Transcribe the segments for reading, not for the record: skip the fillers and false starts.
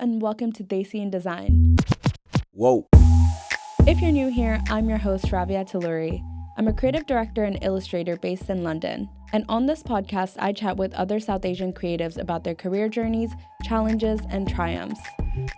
and welcome to Desi in Design. Whoa. If you're new here, I'm your host, Sravya. I'm a creative director and illustrator based in London. And on this podcast, I chat with other South Asian creatives about their career journeys, challenges, and triumphs.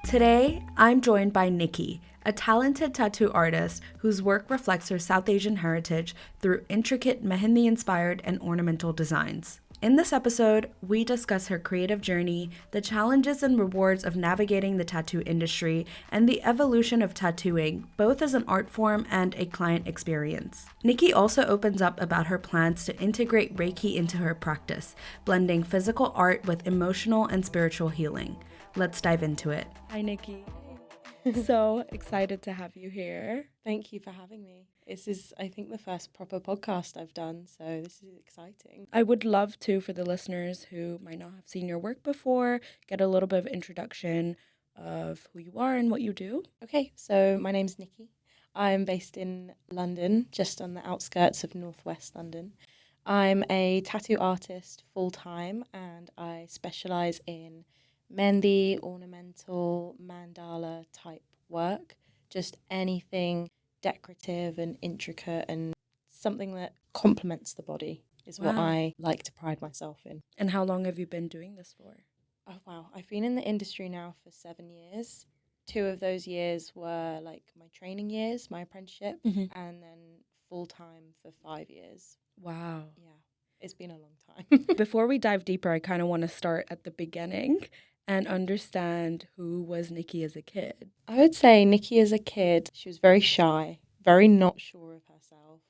Today, I'm joined by Nikki, a talented tattoo artist whose work reflects her South Asian heritage through intricate Mehendi-inspired and ornamental designs. In this episode, we discuss her creative journey, the challenges and rewards of navigating the tattoo industry, and the evolution of tattooing, both as an art form and a client experience. Nikki also opens up about her plans to integrate Reiki into her practice, blending physical art with emotional and spiritual healing. Let's dive into it. Hi, Nikki. So excited to have you here. Thank you for having me. This is, I think, the first proper podcast I've done, so this is exciting. I would love to, for the listeners who might not have seen your work before, get a little bit of introduction of who you are and what you do. Okay, so my name's Nikki. I'm based in London, just on the outskirts of northwest London. I'm a tattoo artist full-time, and I specialise in Mehendi, ornamental, mandala type work, just anything decorative and intricate and something that complements the body is what I like to pride myself in. And how long have you been doing this for? Oh, wow. I've been in the industry now for 7 years. 2 of those years were like my training years, my apprenticeship, and then full-time for 5 years. Wow. Yeah, it's been a long time. Before we dive deeper, I kind of want to start at the beginning and understand who was Nikki as a kid. I would say Nikki as a kid, she was very shy, very not sure of herself.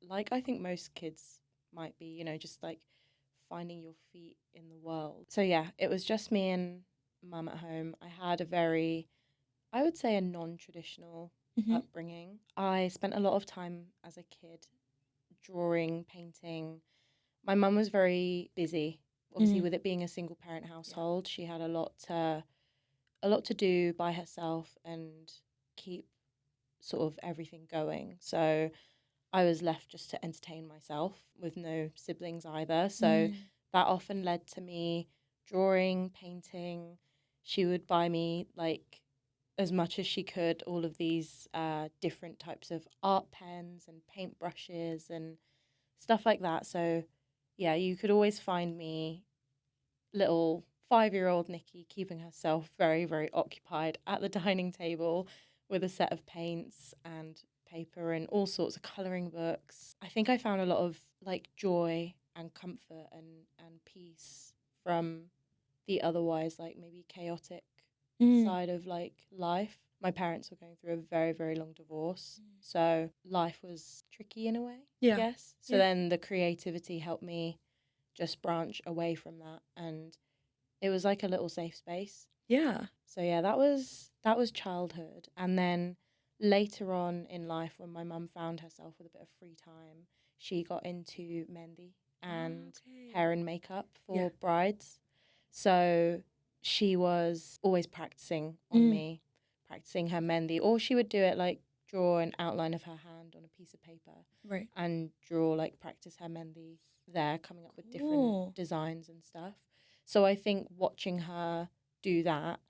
Like I think most kids might be, just like finding your feet in the world. So yeah, it was just me and mum at home. I had I would say a non-traditional upbringing. I spent a lot of time as a kid drawing, painting. My mum was very busy. Obviously, with it being a single parent household, she had a lot to do by herself and keep sort of everything going. So I was left just to entertain myself with no siblings either. So that often led to me drawing, painting. She would buy me like as much as she could, all of these different types of art pens and paintbrushes and stuff like that. So yeah, you could always find me, little 5-year-old Nikki, keeping herself very, very occupied at the dining table with a set of paints and paper and all sorts of colouring books. I think I found a lot of like joy and comfort and peace from the otherwise like maybe chaotic side of like life. My parents were going through a very, very long divorce. So life was tricky in a way, I guess. So then the creativity helped me just branch away from that. And it was like a little safe space. Yeah. So yeah, that was childhood. And then later on in life, when my mum found herself with a bit of free time, she got into Mehendi and hair and makeup for brides. So she was always practicing on me, practicing her Mehendi, or she would do it like draw an outline of her hand on a piece of paper and practice her Mehendi there, coming up with different designs and stuff. So I think watching her do that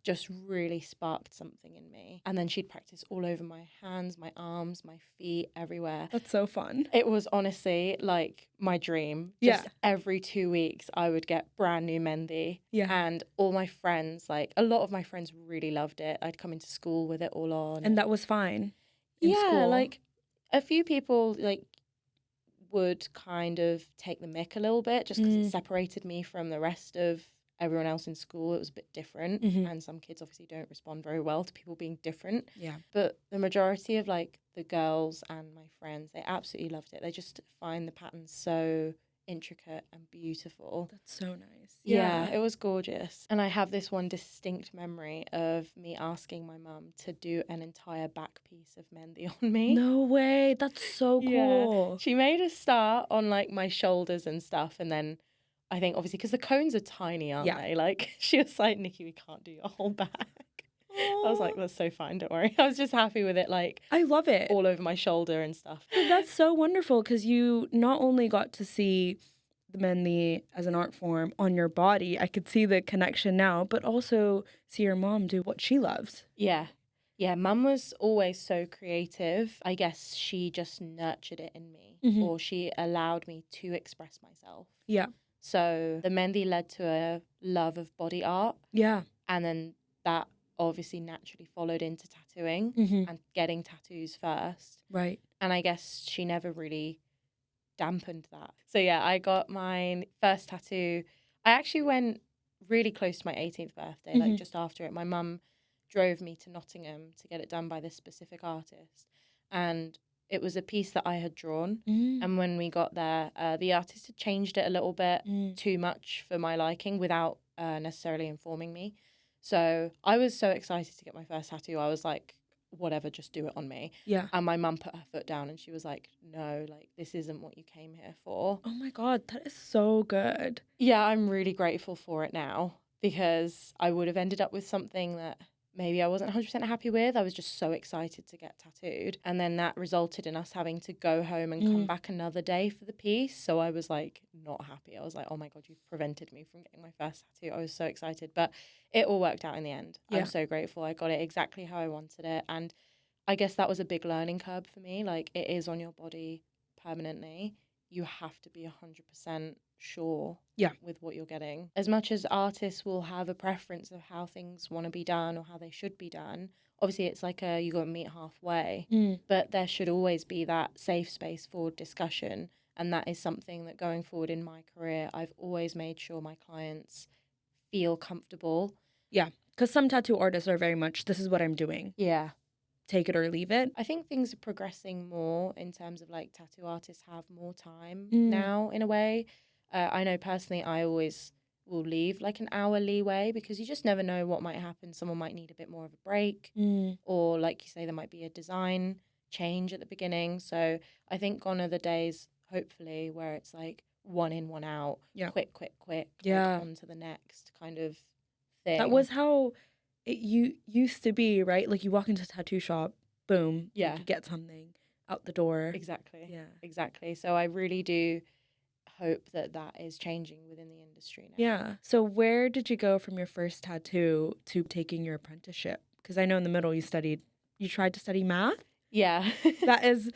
just really sparked something in me. And then she'd practice all over my hands, my arms, my feet, everywhere. That's so fun. It was honestly like my dream. Just every 2 weeks I would get brand new Mehendi. And all my friends, like a lot of my friends really loved it. I'd come into school with it all on. And that was fine in school? Like a few people like would kind of take the mick a little bit just because it separated me from the rest of everyone else in school. It was a bit different, and some kids obviously don't respond very well to people being different. But the majority of like the girls and my friends, they absolutely loved it. They just find the patterns so intricate and beautiful. That's so nice. Yeah, it was gorgeous. And I have this one distinct memory of me asking my mum to do an entire back piece of Mehendi on me. No way. That's so cool. She made a start on like my shoulders and stuff, and then I think obviously because the cones are tiny, aren't they? Like she was like, Nikki, we can't do your whole back. I was like, that's so fine, don't worry. I was just happy with it, like I love it. All over my shoulder and stuff. That's so wonderful because you not only got to see the Mehendi as an art form on your body, I could see the connection now, but also see your mom do what she loves. Yeah. Yeah, mum was always so creative. I guess she just nurtured it in me, or she allowed me to express myself. Yeah. So the Mehendi led to a love of body art. Yeah. And then that obviously naturally followed into tattooing and getting tattoos first. Right. And I guess she never really dampened that. So yeah, I got my first tattoo. I actually went really close to my 18th birthday, like just after it. My mum drove me to Nottingham to get it done by this specific artist. And it was a piece that I had drawn. And when we got there, the artist had changed it a little bit too much for my liking without necessarily informing me. So I was so excited to get my first tattoo. I was like, whatever, just do it on me. Yeah. And my mum put her foot down and she was like, no, like, this isn't what you came here for. Oh my God, that is so good. Yeah, I'm really grateful for it now, because I would have ended up with something that maybe I wasn't 100% happy with. I was just so excited to get tattooed. And then that resulted in us having to go home and come back another day for the piece. So I was like, not happy. I was like, oh my God, you've prevented me from getting my first tattoo. I was so excited, but it all worked out in the end. Yeah. I'm so grateful. I got it exactly how I wanted it. And I guess that was a big learning curve for me. Like, it is on your body permanently. You have to be 100% sure with what you're getting. As much as artists will have a preference of how things want to be done or how they should be done, obviously it's like you got to meet halfway, but there should always be that safe space for discussion. And that is something that going forward in my career, I've always made sure my clients feel comfortable. Yeah, because some tattoo artists are very much, this is what I'm doing. Yeah. Take it or leave it. I think things are progressing more in terms of like tattoo artists have more time now in a way. I know personally I always will leave like an hour leeway, because you just never know what might happen. Someone might need a bit more of a break, or like you say, there might be a design change at the beginning. So I think gone are the days, hopefully, where it's like one in, one out, quick, yeah, like, on to the next kind of thing. That was how it used to be, right? Like, you walk into a tattoo shop, boom, you could get something out the door. Exactly. Yeah. Exactly. So I really do hope that that is changing within the industry now. Yeah. So where did you go from your first tattoo to taking your apprenticeship? Because I know in the middle you tried to study math? Yeah. That is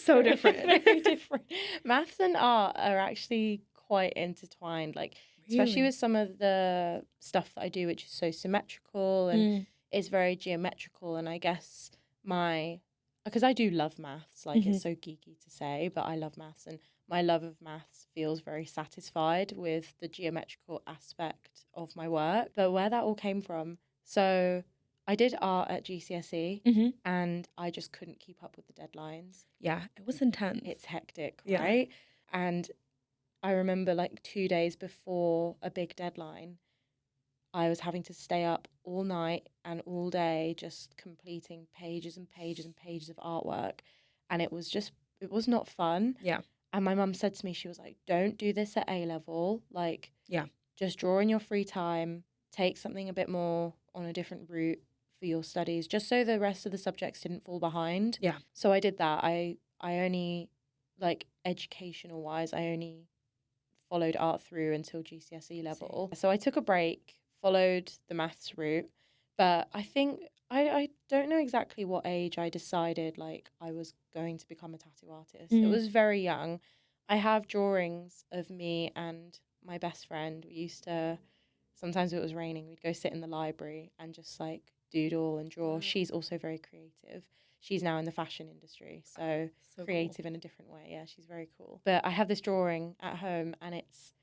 so different. Very different. Maths and art are actually quite intertwined, like, especially with some of the stuff that I do, which is so symmetrical and is very geometrical. And I guess because I do love maths, like, it's so geeky to say, but I love maths, and my love of maths feels very satisfied with the geometrical aspect of my work. But where that all came from, so I did art at GCSE and I just couldn't keep up with the deadlines. Yeah, it was intense. It's hectic, right? And I remember like 2 days before a big deadline, I was having to stay up all night and all day just completing pages and pages and pages of artwork. And it was not fun. Yeah. And my mum said to me, she was like, don't do this at A-level. Like, just draw in your free time, take something a bit more on a different route for your studies, just so the rest of the subjects didn't fall behind. Yeah. So I did that. I only, like, educational wise, I only followed art through until GCSE level. So I took a break, followed the maths route, but I think I don't know exactly what age I decided like I was going to become a tattoo artist. It was very young. I have drawings of me and my best friend. We used to, sometimes it was raining, we'd go sit in the library and just like doodle and draw. Wow. She's also very creative. She's now in the fashion industry, so creative cool. In a different way. Yeah, she's very cool. But I have this drawing at home, and it's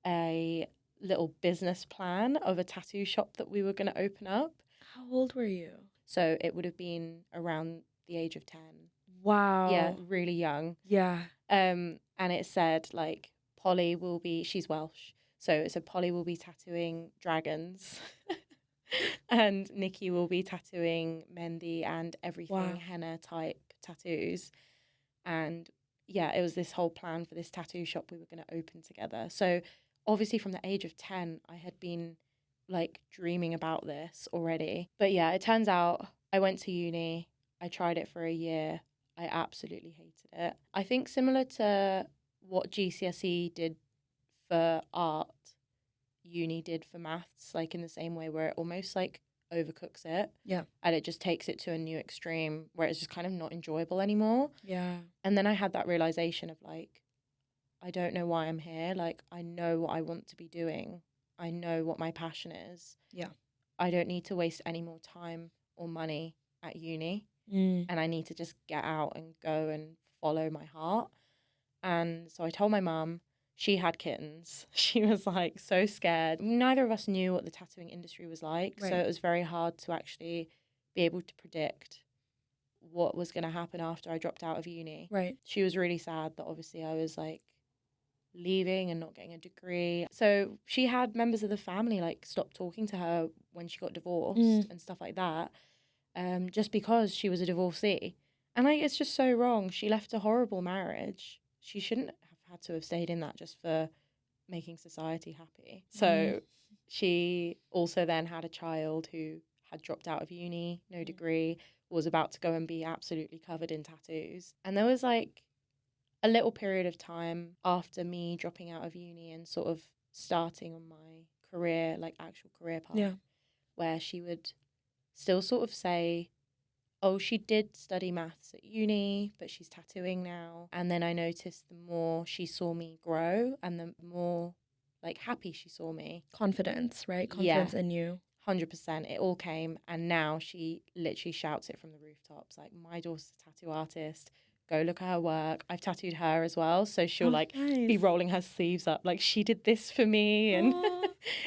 a little business plan of a tattoo shop that we were going to open up. How old were you? So it would have been around the age of 10. Wow. Yeah, really young. Yeah. And it said, like, Polly will be, she's Welsh, so it said Polly will be tattooing dragons. And Nikki will be tattooing Mehendi and everything henna type tattoos. And yeah, it was this whole plan for this tattoo shop we were going to open together. So obviously from the age of 10, I had been like dreaming about this already. But yeah, it turns out I went to uni. I tried it for a year. I absolutely hated it. I think similar to what GCSE did for art uni did for maths, like in the same way where it almost like overcooks it. Yeah. And it just takes it to a new extreme where it's just kind of not enjoyable anymore. Yeah. And then I had that realization of like, I don't know why I'm here. Like, I know what I want to be doing. I know what my passion is. Yeah. I don't need to waste any more time or money at uni. And I need to just get out and go and follow my heart. And so I told my mum. She had kittens. She was like so scared. Neither of us knew what the tattooing industry was like. Right. So it was very hard to actually be able to predict what was going to happen after I dropped out of uni. Right. She was really sad that obviously I was like leaving and not getting a degree. So she had members of the family like stop talking to her when she got divorced and stuff like that, just because she was a divorcee. And like, it's just so wrong. She left a horrible marriage. She shouldn't have had to have stayed in that just for making society happy. So she also then had a child who had dropped out of uni, no degree, was about to go and be absolutely covered in tattoos. And there was like a little period of time after me dropping out of uni and sort of starting on my career, like actual career path, where she would still sort of say, oh, she did study maths at uni, but she's tattooing now. And then I noticed the more she saw me grow and the more like happy she saw me. Confidence, right? Confidence in you. 100%. It all came. And now she literally shouts it from the rooftops. Like, my daughter's a tattoo artist. Go look at her work. I've tattooed her as well. So she'll be rolling her sleeves up. Like, she did this for me. And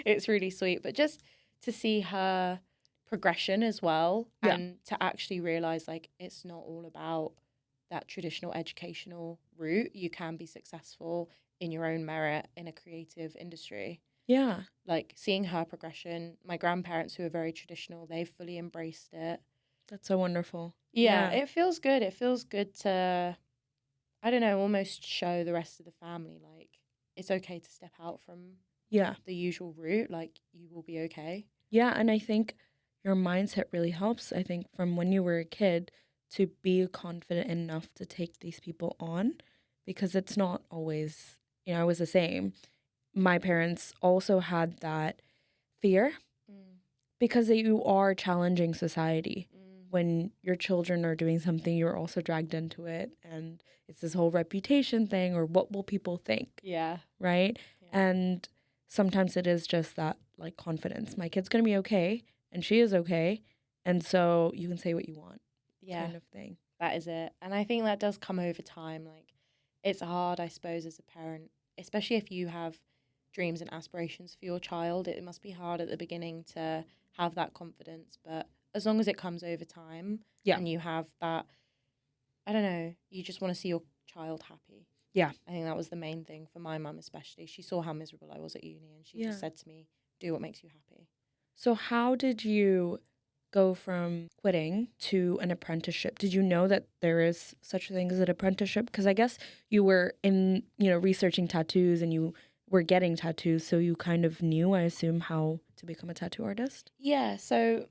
it's really sweet. But just to see her progression as well, and to actually realize like it's not all about that traditional educational route. You can be successful in your own merit in a creative industry. Yeah. Like seeing her progression, my grandparents who are very traditional, they've fully embraced it. That's so wonderful. Yeah, it feels good. It feels good to, I don't know, almost show the rest of the family like it's okay to step out from the usual route. Like, you will be okay. Yeah, and I think your mindset really helps, I think, from when you were a kid to be confident enough to take these people on, because it's not always, I was the same. My parents also had that fear because you are challenging society. When your children are doing something, you're also dragged into it. And it's this whole reputation thing, or what will people think? Yeah. Right? Yeah. And sometimes it is just that, like, confidence. My kid's going to be okay. And she is okay. And so you can say what you want. Kind of thing. That is it. And I think that does come over time. Like, it's hard, I suppose, as a parent, especially if you have dreams and aspirations for your child. It must be hard at the beginning to have that confidence. But as long as it comes over time and you have that, I don't know, you just want to see your child happy. Yeah. I think that was the main thing for my mum especially. She saw how miserable I was at uni and she just said to me, do what makes you happy. So how did you go from quitting to an apprenticeship? Did you know that there is such a thing as an apprenticeship? Because I guess you were in, researching tattoos and you were getting tattoos, so you kind of knew, I assume, how to become a tattoo artist? Yeah, so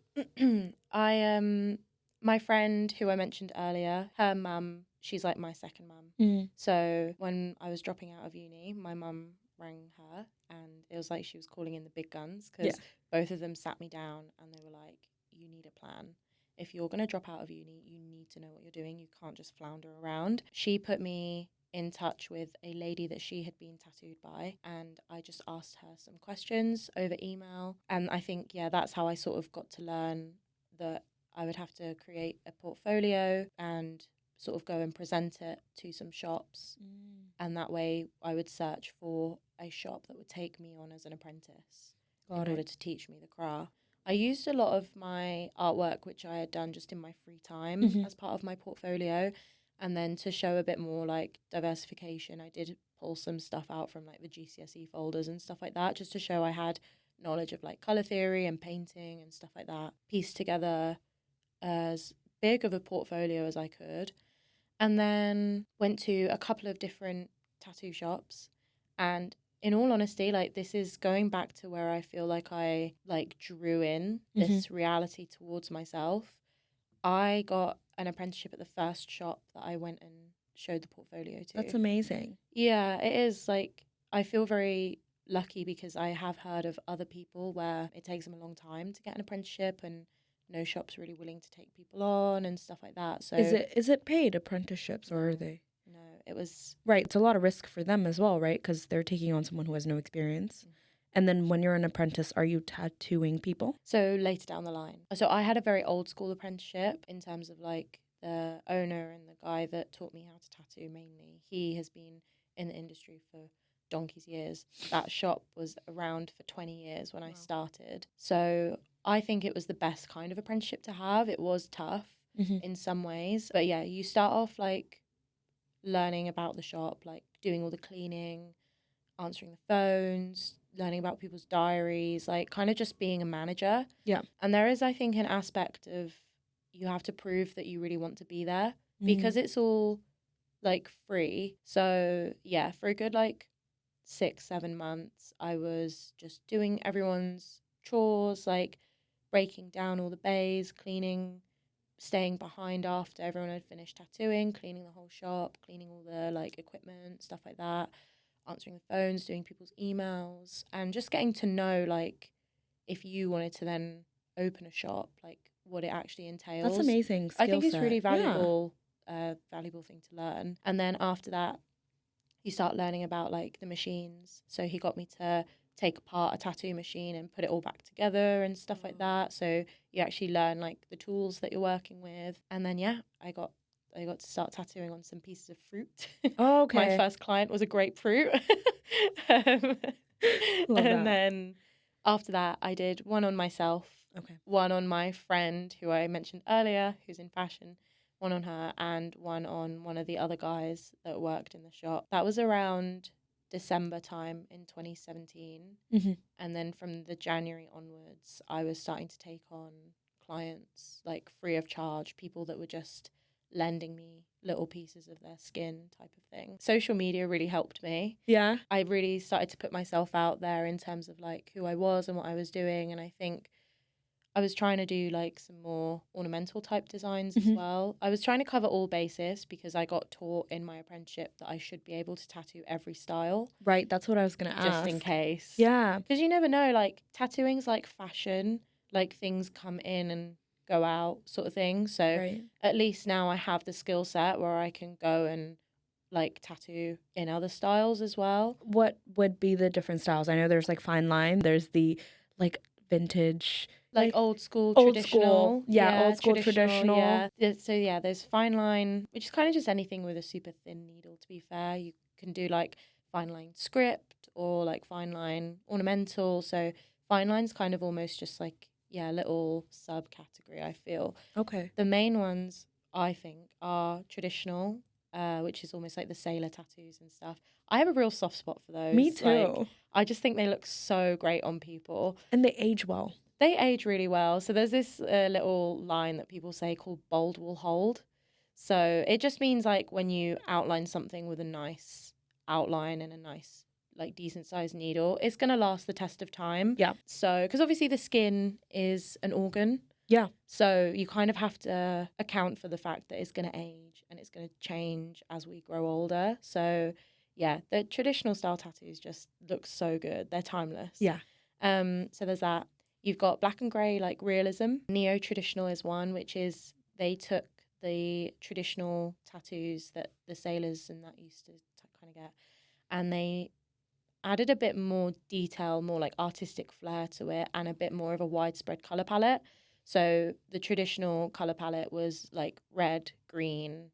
my friend who I mentioned earlier, her mum, she's like my second mum. So when I was dropping out of uni, my mum rang her and it was like she was calling in the big guns because both of them sat me down and they were like, you need a plan. If you're going to drop out of uni, you need to know what you're doing. You can't just flounder around. She put me in touch with a lady that she had been tattooed by, and I just asked her some questions over email. And I think, that's how I sort of got to learn that I would have to create a portfolio and sort of go and present it to some shops. And that way I would search for a shop that would take me on as an apprentice in order to teach me the craft. I used a lot of my artwork, which I had done just in my free time as part of my portfolio. And then to show a bit more like diversification, I did pull some stuff out from like the GCSE folders and stuff like that, just to show I had knowledge of like colour theory and painting and stuff like that. Pieced together as big of a portfolio as I could. And then went to a couple of different tattoo shops. And in all honesty, like, this is going back to where I feel like I like drew in this reality towards myself. I got an apprenticeship at the first shop that I went and showed the portfolio to. That's amazing. Yeah, it is. Like, I feel very lucky because I have heard of other people where it takes them a long time to get an apprenticeship and no shop's really willing to take people on and stuff like that. So Is it paid apprenticeships or are they? No, it was... Right, it's a lot of risk for them as well, right? Because they're taking on someone who has no experience. And then when you're an apprentice, are you tattooing people? So later down the line. So I had a very old school apprenticeship in terms of like the owner and the guy that taught me how to tattoo mainly. He has been in the industry for donkey's years. That shop was around for 20 years when I started. So I think it was the best kind of apprenticeship to have. It was tough in some ways. But yeah, you start off like learning about the shop, like doing all the cleaning, answering the phones, learning about people's diaries, like kind of just being a manager. Yeah. And there is, I think, an aspect of you have to prove that you really want to be there because it's all like free. So yeah, for a good like 6-7 months, I was just doing everyone's chores, like breaking down all the bays, cleaning, staying behind after everyone had finished tattooing, cleaning the whole shop, cleaning all the like equipment, stuff like that, answering the phones, doing people's emails, and just getting to know like if you wanted to then open a shop, like what it actually entails. That's amazing skill I think it's set. really valuable, valuable thing to learn. And then after that, you start learning about like the machines. So he got me to take apart a tattoo machine and put it all back together and stuff like that. So you actually learn like the tools that you're working with. And then yeah, I got to start tattooing on some pieces of fruit. Oh, okay. My first client was a grapefruit. Love that. Then after that, I did one on myself, one on my friend who I mentioned earlier, who's in fashion, one on her, and one on one of the other guys that worked in the shop. That was around December time in 2017. And then from the January onwards, I was starting to take on clients like free of charge, people that were just lending me little pieces of their skin type of thing. Social media really helped me. Yeah. I really started to put myself out there in terms of like who I was and what I was doing. And I think I was trying to do like some more ornamental type designs as well. I was trying to cover all bases because I got taught in my apprenticeship that I should be able to tattoo every style. Right, that's what I was going to ask. Just in case. Yeah. Because you never know, like tattooing's like fashion, like things come in and go out sort of thing. So at least now I have the skill set where I can go and like tattoo in other styles as well. What would be the different styles? I know there's like fine line, there's the like vintage, like old school, traditional. Yeah, old school, traditional. Yeah. So yeah, there's fine line, which is kind of just anything with a super thin needle, to be fair. You can do like fine line script or like fine line ornamental. So fine line's kind of almost just like, yeah, a little subcategory, I feel. Okay. The main ones, I think, are traditional, which is almost like the sailor tattoos and stuff. I have a real soft spot for those. Me too. Like, I just think they look so great on people. And they age well. They age really well. So there's this little line that people say called bold will hold. So it just means like when you outline something with a nice outline and a nice like decent sized needle, it's going to last the test of time. Yeah. So, because obviously the skin is an organ. Yeah. So you kind of have to account for the fact that it's going to age and it's going to change as we grow older. So yeah, the traditional style tattoos just look so good. They're timeless. Yeah. So there's that. You've got black and grey, like realism. Neo-traditional is one, which is they took the traditional tattoos that the sailors and that used to kind of get, and they added a bit more detail, more like artistic flair to it, and a bit more of a widespread colour palette. So the traditional colour palette was like red, green,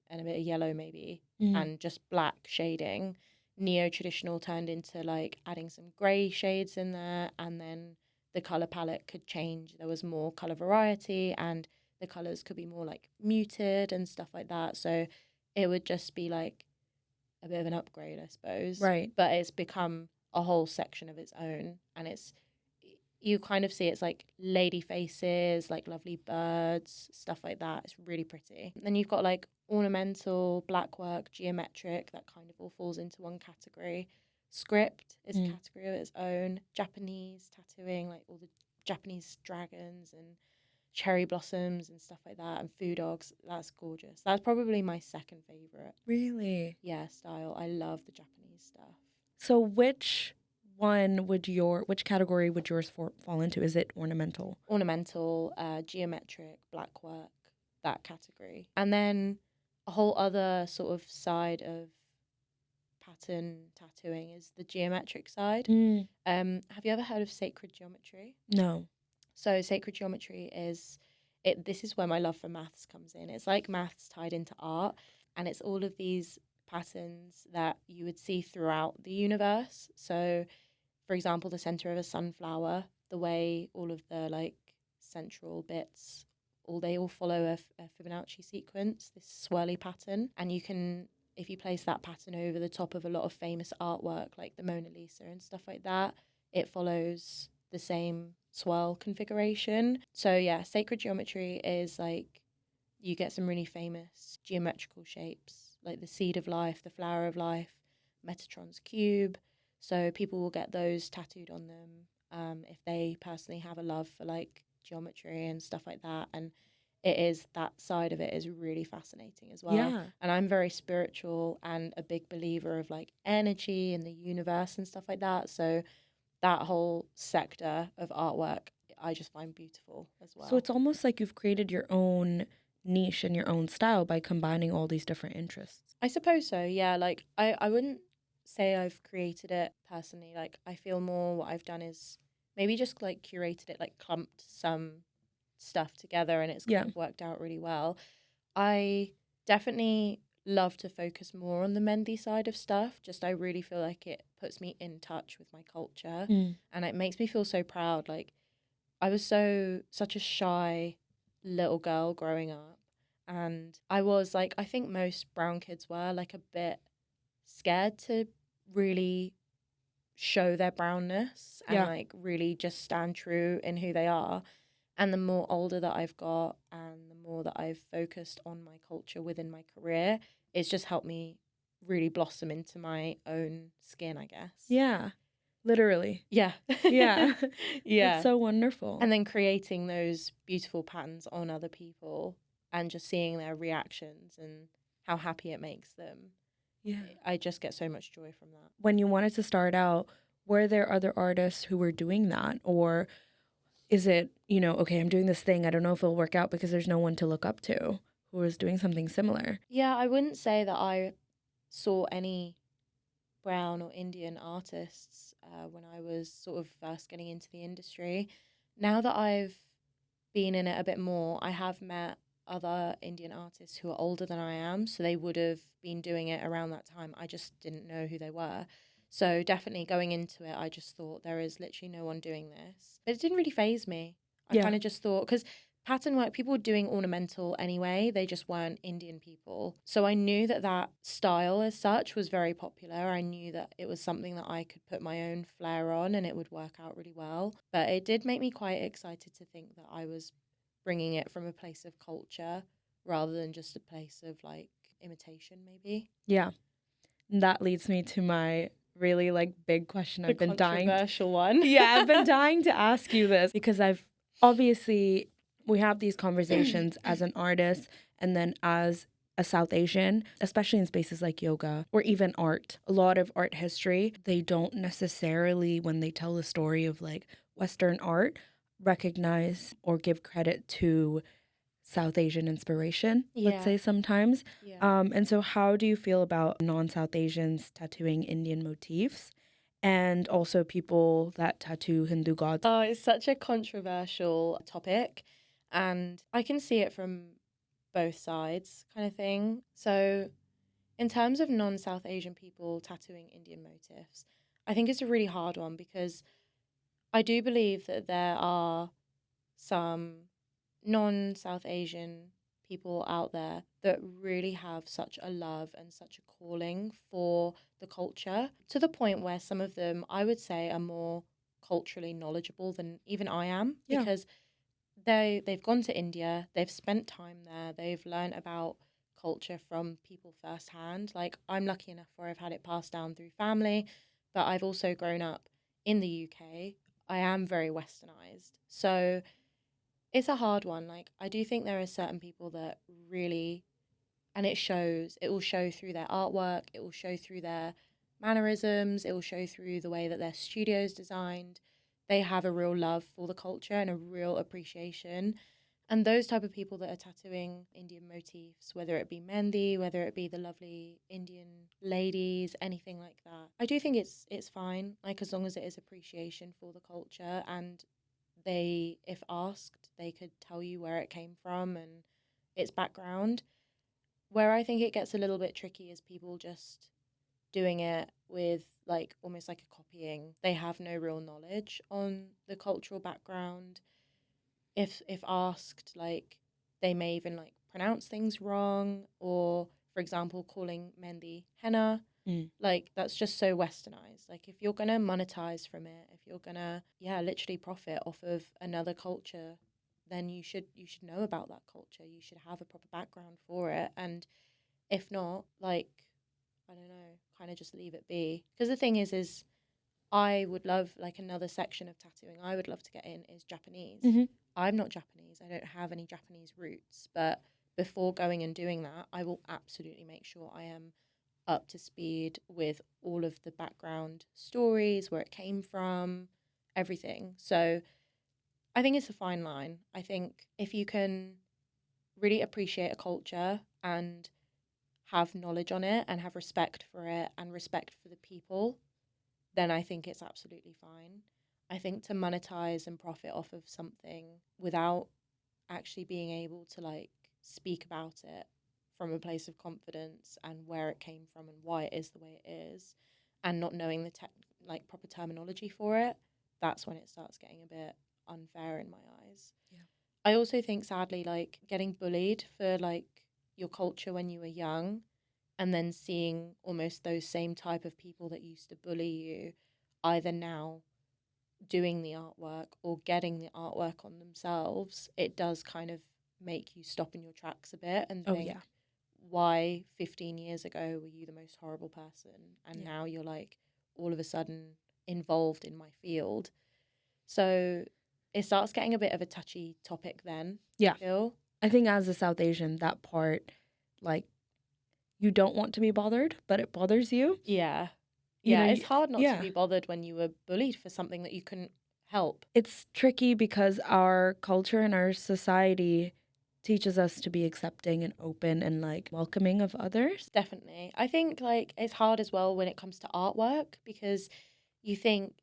and a bit of yellow maybe, and just black shading. Neo-traditional turned into like adding some grey shades in there, and then the colour palette could change. There was more colour variety and the colours could be more like muted and stuff like that. So it would just be like a bit of an upgrade, I suppose. Right. But it's become a whole section of its own, and you kind of see it's like lady faces, like lovely birds, stuff like that. It's really pretty. And then you've got like ornamental, blackwork, geometric, that kind of all falls into one category. Script is a category of its own. Japanese tattooing, like all the Japanese dragons and cherry blossoms and stuff like that, and foo dogs. That's gorgeous. That's probably my second favourite. Really? Yeah, style. I love the Japanese stuff. So which category would yours fall into? Is it ornamental? Ornamental, geometric, black work, that category. And then a whole other sort of side of pattern tattooing is the geometric side. Have you ever heard of sacred geometry? No. So sacred geometry is it. This is where my love for maths comes in. It's like maths tied into art, and it's all of these patterns that you would see throughout the universe. So, for example, the center of a sunflower, the way all of the like central bits, they all follow a Fibonacci sequence, this swirly pattern, and you can, if you place that pattern over the top of a lot of famous artwork like the Mona Lisa and stuff like that, it follows the same swirl configuration. So yeah, sacred geometry is like you get some really famous geometrical shapes like the seed of life, the flower of life, Metatron's cube. So people will get those tattooed on them if they personally have a love for like geometry and stuff like that. And it is, that side of it is really fascinating as well. Yeah. And I'm very spiritual and a big believer of like energy and the universe and stuff like that. So that whole sector of artwork, I just find beautiful as well. So it's almost like you've created your own niche and your own style by combining all these different interests. I suppose so, yeah. Like, I wouldn't say I've created it personally. Like, I feel more what I've done is maybe just, like, curated it, like, clumped some stuff together and it's kind of worked out really well. I definitely love to focus more on the Mehendi side of stuff. Just I really feel like it puts me in touch with my culture and it makes me feel so proud. Like, I was such a shy little girl growing up, and I was like, I think most brown kids were like a bit scared to really show their brownness and like really just stand true in who they are. And the more older that I've got and the more that I've focused on my culture within my career, it's just helped me really blossom into my own skin, I guess. Yeah. Literally. Yeah. Yeah. Yeah. That's so wonderful. And then creating those beautiful patterns on other people and just seeing their reactions and how happy it makes them. Yeah. I just get so much joy from that. When you wanted to start out, were there other artists who were doing that? Or is it, okay, I'm doing this thing, I don't know if it'll work out because there's no one to look up to who is doing something similar? Yeah, I wouldn't say that I saw any brown or Indian artists when I was sort of first getting into the industry. Now that I've been in it a bit more, I have met other Indian artists who are older than I am, so they would have been doing it around that time. I just didn't know who they were. So definitely going into it, I just thought there is literally no one doing this. But it didn't really faze me. I kind of just thought, because pattern work, people were doing ornamental anyway, they just weren't Indian people. So I knew that style as such was very popular. I knew that it was something that I could put my own flair on and it would work out really well. But it did make me quite excited to think that I was bringing it from a place of culture rather than just a place of like imitation maybe. Yeah. And that leads me to my really like big question. I've been dying. Controversial one. Yeah, I've been dying to ask you this because we have these conversations as an artist and then as a South Asian, especially in spaces like yoga or even art. A lot of art history, they don't necessarily, when they tell the story of like Western art, recognize or give credit to South Asian inspiration, let's say sometimes. Yeah. And so how do you feel about non-South Asians tattooing Indian motifs and also people that tattoo Hindu gods? Oh, it's such a controversial topic and I can see it from both sides kind of thing. So in terms of non-South Asian people tattooing Indian motifs, I think it's a really hard one because I do believe that there are some non-South Asian people out there that really have such a love and such a calling for the culture to the point where some of them, I would say, are more culturally knowledgeable than even I am because they've gone to India, they've spent time there, they've learned about culture from people firsthand. Like, I'm lucky enough where I've had it passed down through family, but I've also grown up in the UK. I am very westernized. So it's a hard one. Like, I do think there are certain people that really, and it will show through their artwork, it will show through their mannerisms. It will show through the way that their studio's designed. They have a real love for the culture and a real appreciation. And those type of people that are tattooing Indian motifs, whether it be Mehendi, whether it be the lovely Indian ladies, anything like that, I do think it's fine, like as long as it is appreciation for the culture, and they, if asked, they could tell you where it came from and its background. Where I think it gets a little bit tricky is people just doing it with like almost like a copying. They have no real knowledge on the cultural background. If asked, like they may even like pronounce things wrong, or for example calling Mehendi henna. Like that's just so westernized. Like if you're gonna monetize from it, if you're gonna literally profit off of another culture, then you should know about that culture. You should have a proper background for it. And if not, like, I don't know, kind of just leave it be. Because the thing is I would love, like, another section of tattooing I would love to get in is Japanese. I'm not Japanese. I don't have any Japanese roots. But before going and doing that, I will absolutely make sure I am up to speed with all of the background stories, where it came from, everything. So I think it's a fine line. I think if you can really appreciate a culture and have knowledge on it and have respect for it and respect for the people, then I think it's absolutely fine. I think to monetize and profit off of something without actually being able to like speak about it from a place of confidence and where it came from and why it is the way it is, and not knowing the like proper terminology for it, that's when it starts getting a bit unfair in my eyes. Yeah. I also think sadly, like getting bullied for like your culture when you were young, and then seeing almost those same type of people that used to bully you either now doing the artwork or getting the artwork on themselves, it does kind of make you stop in your tracks a bit and think, why 15 years ago were you the most horrible person, and now you're like all of a sudden involved in my field? So it starts getting a bit of a touchy topic then. Yeah. I feel. I think as a South Asian, that part, like, you don't want to be bothered, but it bothers you. Yeah. You know, It's hard not to be bothered when you were bullied for something that you couldn't help. It's tricky because our culture and our society teaches us to be accepting and open and like welcoming of others. Definitely. I think like it's hard as well when it comes to artwork, because you think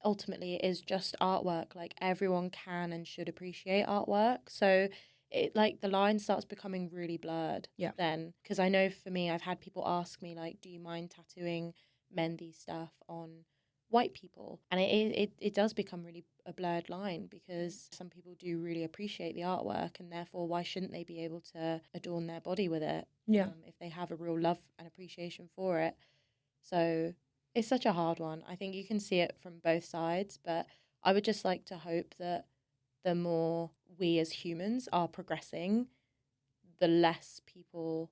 ultimately it is just artwork. Like everyone can and should appreciate artwork. So it like the line starts becoming really blurred then. Because I know for me, I've had people ask me like, do you mind tattooing Mehendi stuff on white people? And it does become really a blurred line, because some people do really appreciate the artwork, and therefore why shouldn't they be able to adorn their body with it if they have a real love and appreciation for it? So it's such a hard one. I think you can see it from both sides, but I would just like to hope that the more we as humans are progressing, the less people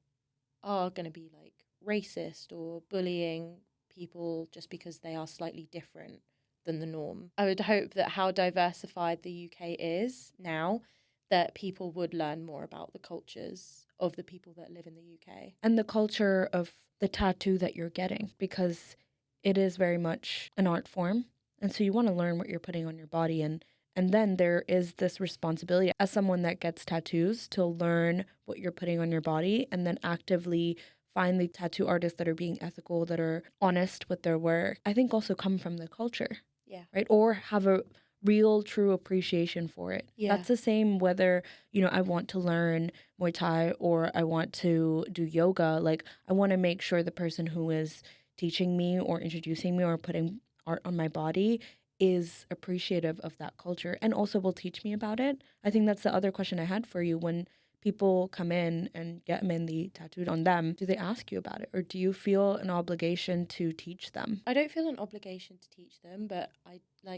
are going to be like racist or bullying people just because they are slightly different than the norm. I would hope that how diversified the UK is now, that people would learn more about the cultures of the people that live in the UK. And the culture of the tattoo that you're getting, because it is very much an art form. And so you want to learn what you're putting on your body. And then there is this responsibility as someone that gets tattoos to learn what you're putting on your body, and then actively find the tattoo artists that are being ethical, that are honest with their work. I think also come from the culture. Yeah. Right? Or have a real, true appreciation for it. Yeah. That's the same whether, I want to learn Muay Thai or I want to do yoga. Like, I want to make sure the person who is teaching me or introducing me or putting art on my body is appreciative of that culture and also will teach me about it. I think that's the other question I had for you. When people come in and get Mehendi tattooed on them, do they ask you about it, or do you feel an obligation to teach them? I don't feel an obligation to teach them, but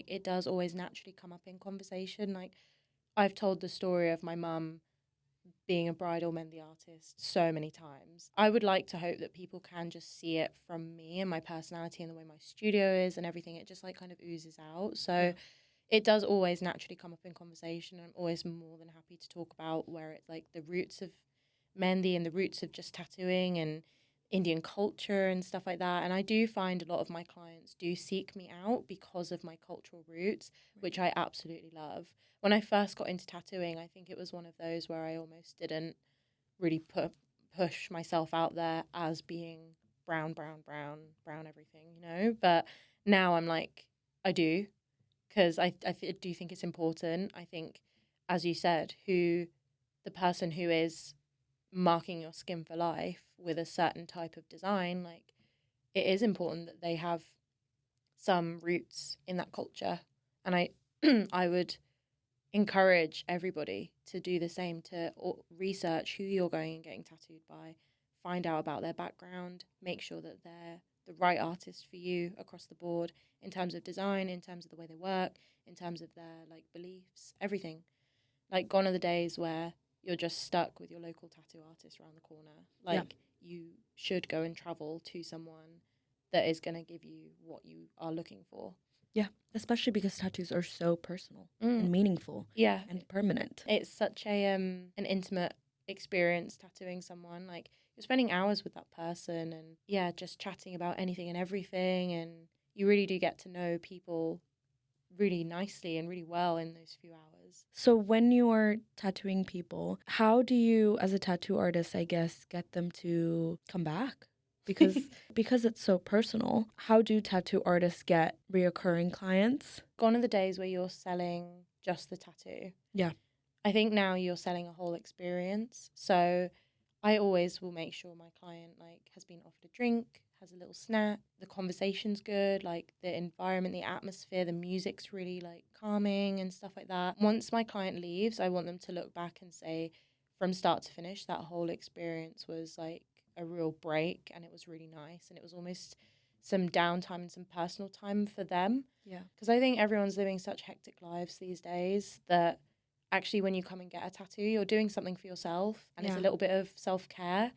it does always naturally come up in conversation. Like, I've told the story of my mum being a bridal Mehendi artist so many times. I would like to hope that people can just see it from me and my personality and the way my studio is and everything. It just like kind of oozes out. So it does always naturally come up in conversation. I'm always more than happy to talk about where it's like the roots of Mehendi and the roots of just tattooing, and Indian culture and stuff like that. And I do find a lot of my clients do seek me out because of my cultural roots, which I absolutely love. When I first got into tattooing, I think it was one of those where I almost didn't really push myself out there as being brown everything, you know? But now I'm like, I do, because I do think it's important. I think, as you said, the person who is marking your skin for life with a certain type of design, like, it is important that they have some roots in that culture. And I would encourage everybody to do the same, to research who you're going and getting tattooed by, find out about their background, make sure that they're the right artist for you across the board in terms of design, in terms of the way they work, in terms of their like beliefs, everything. Like, gone are the days where you're just stuck with your local tattoo artist around the corner. Like, you should go and travel to someone that is going to give you what you are looking for. Yeah, especially because tattoos are so personal and meaningful and permanent. It's such an intimate experience tattooing someone. Like, you're spending hours with that person and, just chatting about anything and everything. And you really do get to know people really nicely and really well in those few hours. So when you are tattooing people, how do you, as a tattoo artist, I guess, get them to come back? Because it's so personal. How do tattoo artists get reoccurring clients? Gone are the days where you're selling just the tattoo. Yeah. I think now you're selling a whole experience. So I always will make sure my client like has been offered a drink, has a little snack, the conversation's good, like the environment, the atmosphere, the music's really like calming and stuff like that. Once my client leaves, I want them to look back and say, from start to finish, that whole experience was like a real break, and it was really nice, and it was almost some downtime and some personal time for them. Yeah. Because I think everyone's living such hectic lives these days that actually when you come and get a tattoo, you're doing something for yourself, and it's a little bit of self-care,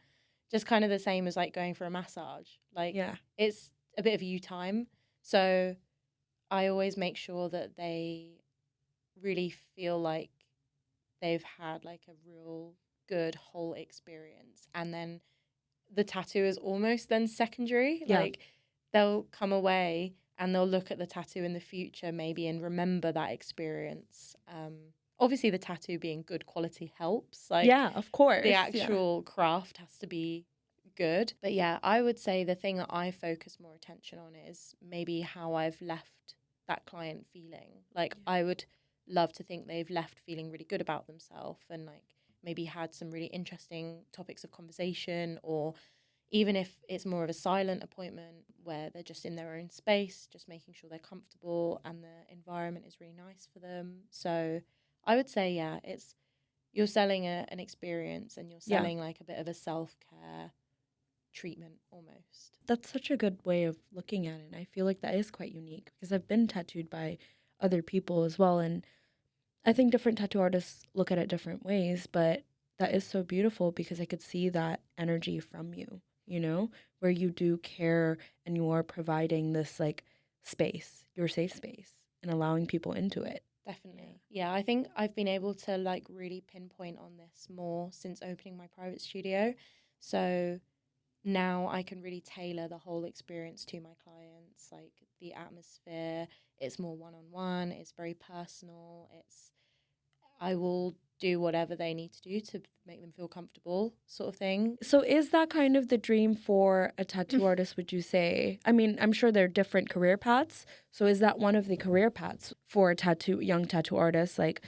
just kind of the same as like going for a massage. Like, it's a bit of you time. So I always make sure that they really feel like they've had like a real good whole experience, and then the tattoo is almost then secondary. Like, they'll come away and they'll look at the tattoo in the future maybe and remember that experience. Obviously the tattoo being good quality helps. Like, of course. The actual craft has to be good. But I would say the thing that I focus more attention on is maybe how I've left that client feeling. Like, I would love to think they've left feeling really good about themselves, and like maybe had some really interesting topics of conversation, or even if it's more of a silent appointment where they're just in their own space, just making sure they're comfortable and the environment is really nice for them. So I would say, it's, you're selling an experience, and you're selling like a bit of a self-care treatment almost. That's such a good way of looking at it. And I feel like that is quite unique, because I've been tattooed by other people as well. And I think different tattoo artists look at it different ways, but that is so beautiful because I could see that energy from you, you know, where you do care and you are providing this like space, your safe space, and allowing people into it. Definitely. Yeah, I think I've been able to like really pinpoint on this more since opening my private studio. So now I can really tailor the whole experience to my clients, like the atmosphere. It's more one-on-one, it's very personal. I will do whatever they need to do to make them feel comfortable, sort of thing. So is that kind of the dream for a tattoo artist, would you say? I mean, I'm sure there are different career paths. So is that one of the career paths for a young tattoo artist, like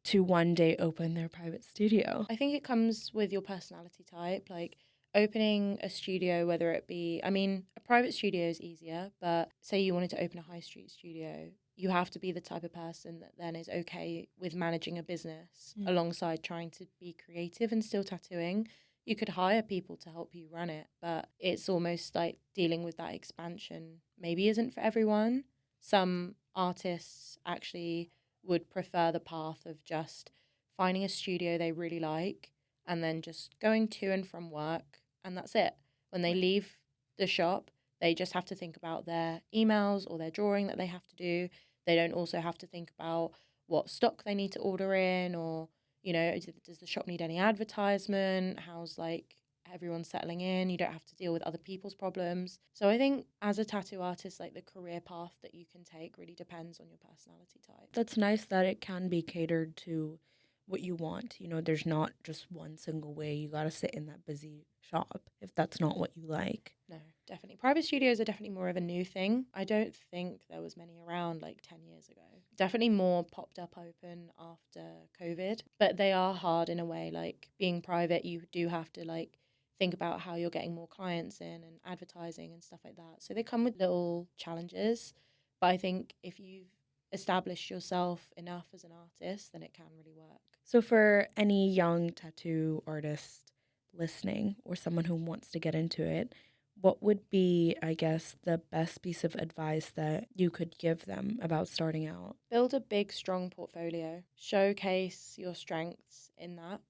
to one day open their private studio? I think it comes with your personality type. Like, opening a studio, whether it be, I mean, a private studio is easier, but say you wanted to open a high street studio, you have to be the type of person that then is okay with managing a business alongside trying to be creative and still tattooing. You could hire people to help you run it, but it's almost like dealing with that expansion maybe isn't for everyone. Some artists actually would prefer the path of just finding a studio they really like and then just going to and from work, and that's it. When they leave the shop, they just have to think about their emails or their drawing that they have to do. They don't also have to think about what stock they need to order in, or, you know, does the shop need any advertisement? How's like everyone's settling in. You don't have to deal with other people's problems. So I think as a tattoo artist, like the career path that you can take really depends on your personality type. That's nice that it can be catered to what you want. You know, there's not just one single way. You got to sit in that busy shop if that's not what you like. No, definitely. Private studios are definitely more of a new thing. I don't think there was many around like 10 years ago. Definitely more popped up open after COVID, but they are hard in a way. Like being private, you do have to like think about how you're getting more clients in and advertising and stuff like that. So they come with little challenges, but I think if you've established yourself enough as an artist, then it can really work. So for any young tattoo artist listening or someone who wants to get into it, what would be, I guess, the best piece of advice that you could give them about starting out? Build a big, strong portfolio. Showcase your strengths in that.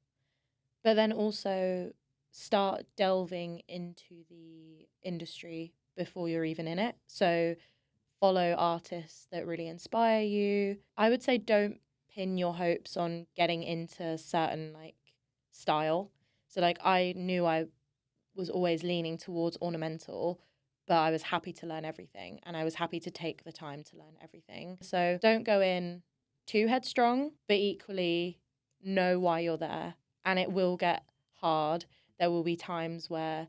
But then also start delving into the industry before you're even in it. So follow artists that really inspire you. I would say don't pin your hopes on getting into certain like style. So like I knew I was always leaning towards ornamental, but I was happy to learn everything and I was happy to take the time to learn everything. So don't go in too headstrong, but equally know why you're there. And it will get hard. There will be times where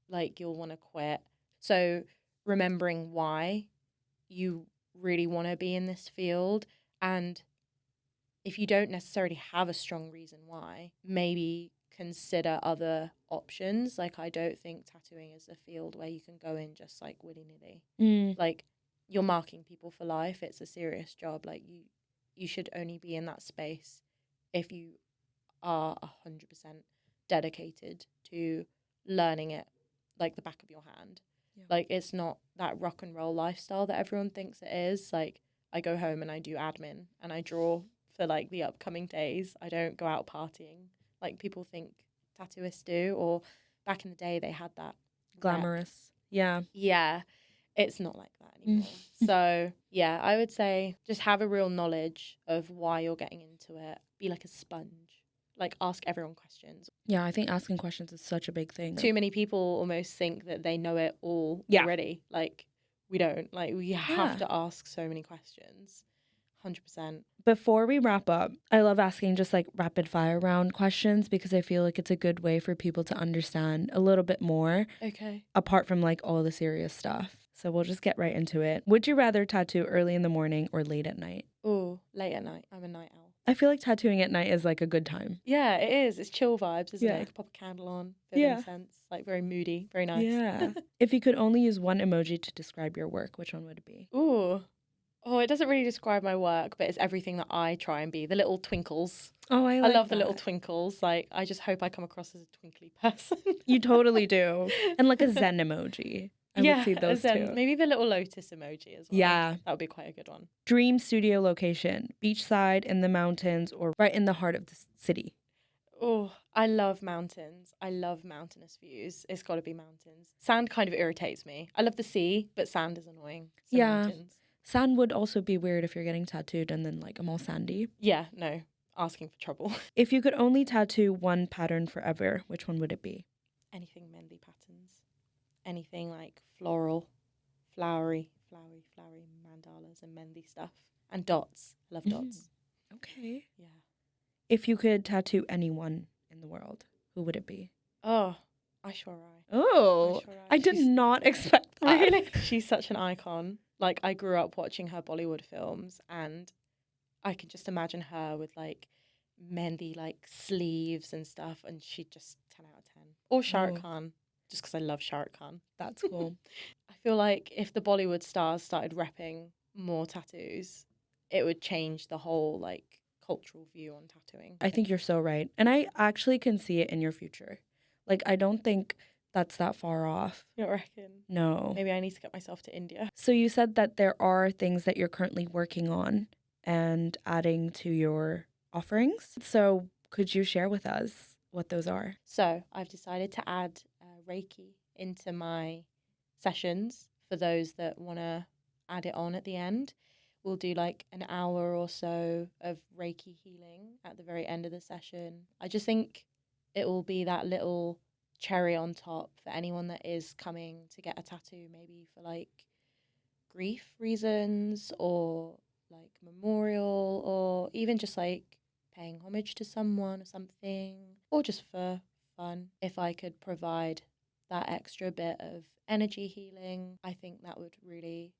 like you'll want to quit. So remembering why you really want to be in this field, and if you don't necessarily have a strong reason why, maybe consider other options. Like I don't think tattooing is a field where you can go in just like willy-nilly. Like you're marking people for life. It's a serious job. Like you should only be in that space if you are 100% dedicated to learning it like the back of your hand. Yeah. Like it's not that rock and roll lifestyle that everyone thinks it is. Like I go home and I do admin and I draw for like the upcoming days. I don't go out partying like people think tattooists do, or back in the day they had that glamorous rep. Yeah, it's not like that anymore. So yeah, I would say just have a real knowledge of why you're getting into it. Be like a sponge, like ask everyone questions. Yeah, I think asking questions is such a big thing. Too many people almost think that they know it all already. Like we don't. Like we have to ask so many questions. 100%. Before we wrap up, I love asking just like rapid fire round questions because I feel like it's a good way for people to understand a little bit more. Okay. Apart from like all the serious stuff. So we'll just get right into it. Would you rather tattoo early in the morning or late at night? Oh, late at night. I'm a night owl. I feel like tattooing at night is like a good time. Yeah, it is. It's chill vibes, isn't it? You can pop a candle on, bit of incense, like very moody, very nice. Yeah. If you could only use one emoji to describe your work, which one would it be? Oh, it doesn't really describe my work, but it's everything that I try and be. The little twinkles. Oh, I love the little twinkles. Like, I just hope I come across as a twinkly person. You totally do. And like a Zen emoji. I would see those too. Maybe the little lotus emoji as well. Yeah. That would be quite a good one. Dream studio location, beachside, in the mountains, or right in the heart of the city? Oh, I love mountains. I love mountainous views. It's got to be mountains. Sand kind of irritates me. I love the sea, but sand is annoying. So mountains. Sand would also be weird if you're getting tattooed and then like I'm all sandy. Yeah, no. Asking for trouble. If you could only tattoo one pattern forever, which one would it be? Anything Mehendi patterns. Anything like floral, flowery mandalas and Mehendi stuff. And dots. I love dots. Okay. Yeah. If you could tattoo anyone in the world, who would it be? Oh, Aishwarya. Oh, I did not expect that. Really? She's such an icon. Like, I grew up watching her Bollywood films, and I can just imagine her with, like, Mehendi, like, sleeves and stuff, and she'd just 10 out of 10. Or Shah Rukh Khan, just because I love Shah Rukh Khan. That's cool. I feel like if the Bollywood stars started repping more tattoos, it would change the whole, like, cultural view on tattooing. I think you're so right. And I actually can see it in your future. Like, I don't think that's that far off. You don't reckon? No. Maybe I need to get myself to India. So you said that there are things that you're currently working on and adding to your offerings. So could you share with us what those are? So I've decided to add Reiki into my sessions for those that want to add it on at the end. We'll do like an hour or so of Reiki healing at the very end of the session. I just think it will be that little cherry on top for anyone that is coming to get a tattoo, maybe for like grief reasons or like memorial, or even just like paying homage to someone or something, or just for fun. If I could provide that extra bit of energy healing, I think that would really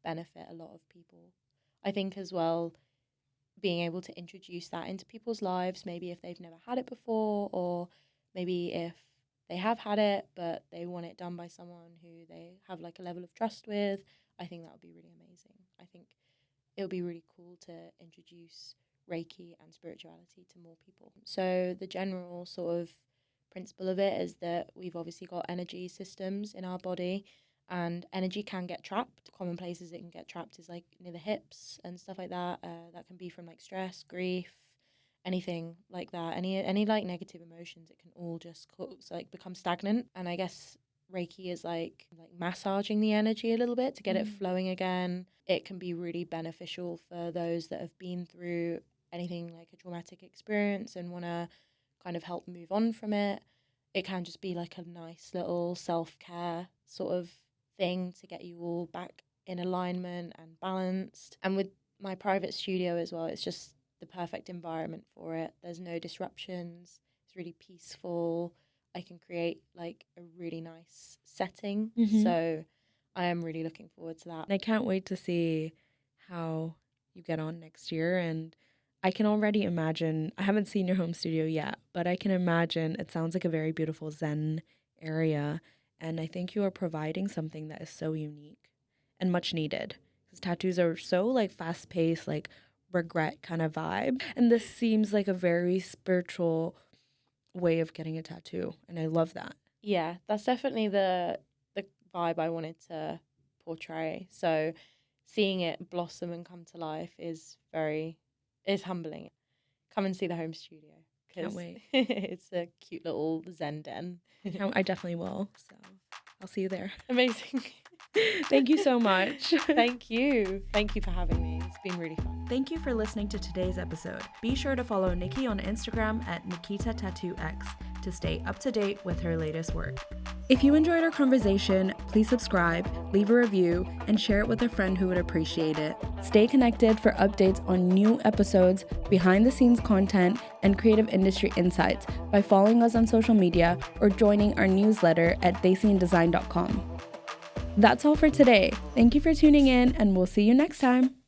benefit a lot of people. I think as well, being able to introduce that into people's lives, maybe if they've never had it before, or maybe if they have had it but they want it done by someone who they have like a level of trust with, I think that would be really amazing. I think it would be really cool to introduce Reiki and spirituality to more people. So the general sort of principle of it is that we've obviously got energy systems in our body, and energy can get trapped. Common places it can get trapped is like near the hips and stuff like that. That can be from like stress, grief, anything like that. Any like negative emotions, it can all just like become stagnant. And I guess Reiki is like massaging the energy a little bit to get it flowing again. It can be really beneficial for those that have been through anything like a traumatic experience and want to kind of help move on from it. It can just be like a nice little self-care sort of thing to get you all back in alignment and balanced. And with my private studio as well, it's just the perfect environment for it. There's no disruptions. It's really peaceful. I can create like a really nice setting. So I am really looking forward to that. I can't wait to see how you get on next year. And I can already imagine, I haven't seen your home studio yet, but I can imagine it sounds like a very beautiful Zen area. And I think you are providing something that is so unique and much needed. Because tattoos are so like fast paced, like regret kind of vibe. And this seems like a very spiritual way of getting a tattoo. And I love that. Yeah, that's definitely the vibe I wanted to portray. So seeing it blossom and come to life is humbling. Come and see the home studio. Can't wait. It's a cute little Zen den. I definitely will. So I'll see you there. Amazing. Thank you so much. Thank you. Thank you for having me. It's been really fun. Thank you for listening to today's episode. Be sure to follow Nikki on Instagram at NikitaTattooX to stay up to date with her latest work. If you enjoyed our conversation, please subscribe, leave a review, and share it with a friend who would appreciate it. Stay connected for updates on new episodes, behind-the-scenes content, and creative industry insights by following us on social media or joining our newsletter at desianddesign.com. That's all for today. Thank you for tuning in, and we'll see you next time.